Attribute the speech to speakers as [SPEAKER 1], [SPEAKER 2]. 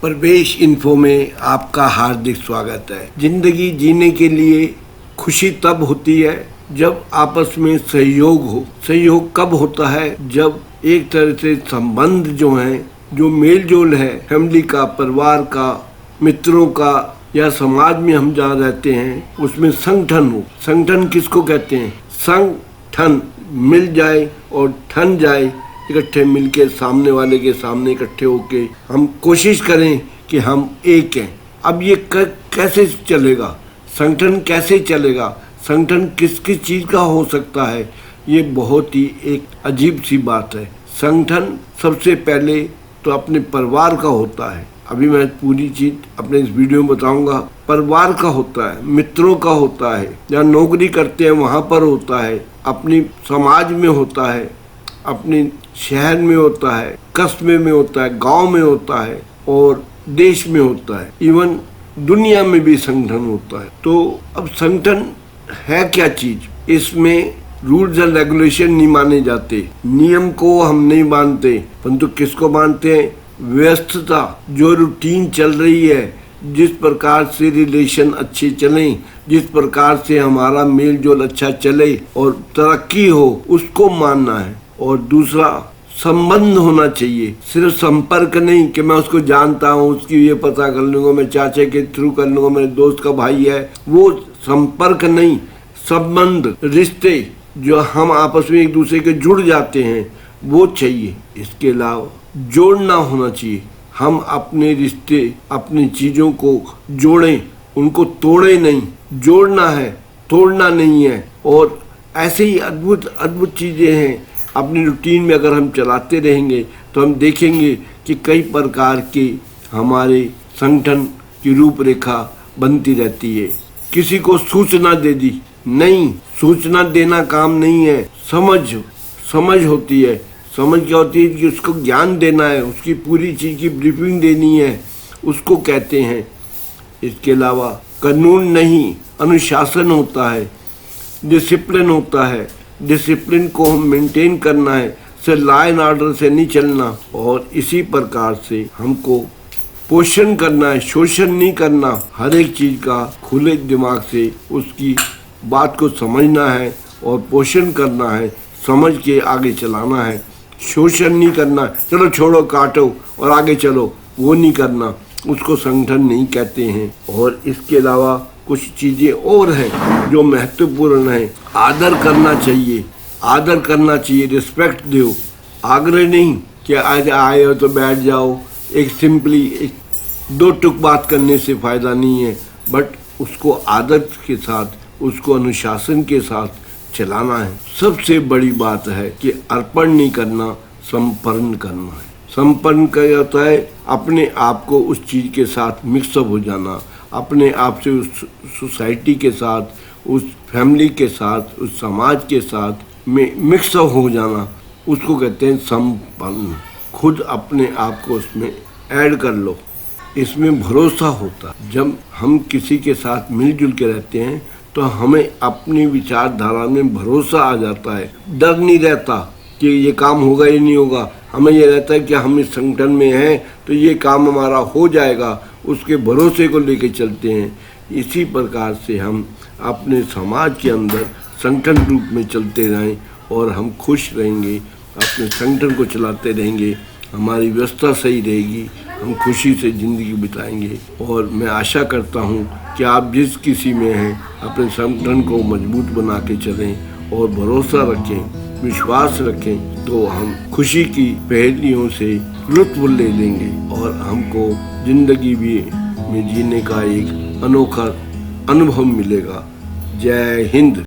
[SPEAKER 1] प्रवेश इन्फो में आपका हार्दिक स्वागत है। जिंदगी जीने के लिए खुशी तब होती है जब आपस में सहयोग हो। सहयोग कब होता है? जब एक तरह से संबंध जो हैं, जो मेल जोल है, फैमिली का, परिवार का, मित्रों का या समाज में हम जहाँ रहते हैं उसमें संगठन हो। संगठन किसको कहते हैं? संगठन मिल जाए और ठन जाए, इकट्ठे मिलके सामने वाले के सामने इकट्ठे होके हम कोशिश करें कि हम एक हैं। अब ये कैसे चलेगा? संगठन कैसे चलेगा? संगठन किस किस चीज़ का हो सकता है? ये बहुत ही एक अजीब सी बात है। संगठन सबसे पहले तो अपने परिवार का होता है। अभी मैं पूरी चीज़ अपने इस वीडियो में बताऊंगा। परिवार का होता है, मित्रों का होता है, जहाँ नौकरी करते हैं वहाँ पर होता है, अपनी समाज में होता है, अपने शहर में होता है, कस्बे में होता है, गांव में होता है और देश में होता है, इवन दुनिया में भी संगठन होता है। तो अब संगठन है क्या चीज? इसमें रूल्स एंड रेगुलेशन नहीं माने जाते, नियम को हम नहीं मानते, परंतु किसको मानते हैं? व्यस्तता, जो रूटीन चल रही है, जिस प्रकार से रिलेशन अच्छे चलें, जिस प्रकार से हमारा मेल जोल अच्छा चले और तरक्की हो, उसको मानना है। और दूसरा, संबंध होना चाहिए, सिर्फ संपर्क नहीं कि मैं उसको जानता हूँ, उसकी ये पता कर लूँगा, मैं चाचा के थ्रू कर लूँगा, मेरे दोस्त का भाई है, वो संपर्क नहीं, संबंध, रिश्ते जो हम आपस में एक दूसरे के जुड़ जाते हैं वो चाहिए। इसके अलावा जोड़ना होना चाहिए। हम अपने रिश्ते, अपनी चीज़ों को जोड़ें, उनको तोड़े नहीं। जोड़ना है, तोड़ना नहीं है। और ऐसे ही अद्भुत अद्भुत चीज़ें हैं। अपनी रूटीन में अगर हम चलाते रहेंगे तो हम देखेंगे कि कई प्रकार के हमारे संगठन की रूपरेखा बनती रहती है। किसी को सूचना दे दी, नहीं, सूचना देना काम नहीं है, समझ होती है। समझ क्या होती है? कि उसको ज्ञान देना है, उसकी पूरी चीज़ की ब्रीफिंग देनी है, उसको कहते हैं। इसके अलावा कानून नहीं, अनुशासन होता है, डिसिप्लिन होता है। डिसिप्लिन को हम मेंटेन करना है, सिर्फ लॉ एंड ऑर्डर से नहीं चलना। और इसी प्रकार से हमको पोषण करना है, शोषण नहीं करना। हर एक चीज़ का खुले दिमाग से उसकी बात को समझना है और पोषण करना है, समझ के आगे चलाना है। शोषण नहीं करना, चलो छोड़ो, काटो और आगे चलो, वो नहीं करना, उसको संगठन नहीं कहते हैं। और इसके अलावा कुछ चीज़ें और हैं जो महत्वपूर्ण हैं। आदर करना चाहिए, आदर करना चाहिए, रिस्पेक्ट दो। आग्रह नहीं कि आज आए हो तो बैठ जाओ। एक सिंपली एक दो टुक बात करने से फ़ायदा नहीं है, बट उसको आदर के साथ, उसको अनुशासन के साथ चलाना है। सबसे बड़ी बात है कि अर्पण नहीं करना, संपन्न करना है। संपन्न क्या होता है? अपने आप को उस चीज़ के साथ मिक्सअप हो जाना, अपने आप से उस सोसाइटी के साथ, उस फैमिली के साथ, उस समाज के साथ में मिक्सअप हो जाना, उसको कहते हैं संपन्न। खुद अपने आप को उसमें ऐड कर लो। इसमें भरोसा होता है। जब हम किसी के साथ मिलजुल के रहते हैं तो हमें अपनी विचारधारा में भरोसा आ जाता है। डर नहीं रहता कि ये काम होगा या नहीं होगा। हमें ये रहता है कि हम इस संगठन में हैं तो ये काम हमारा हो जाएगा, उसके भरोसे को लेके चलते हैं। इसी प्रकार से हम अपने समाज के अंदर संगठन रूप में चलते रहें और हम खुश रहेंगे, अपने संगठन को चलाते रहेंगे, हमारी व्यवस्था सही रहेगी, हम खुशी से ज़िंदगी बिताएंगे। और मैं आशा करता हूँ कि आप जिस किसी में हैं अपने संगठन को मजबूत बना के चलें और भरोसा रखें, विश्वास रखें, तो हम खुशी की पहेलियों से लुत्फ ले लेंगे और हमको ज़िंदगी भी में जीने का एक अनोखा अनुभव मिलेगा। जय हिंद।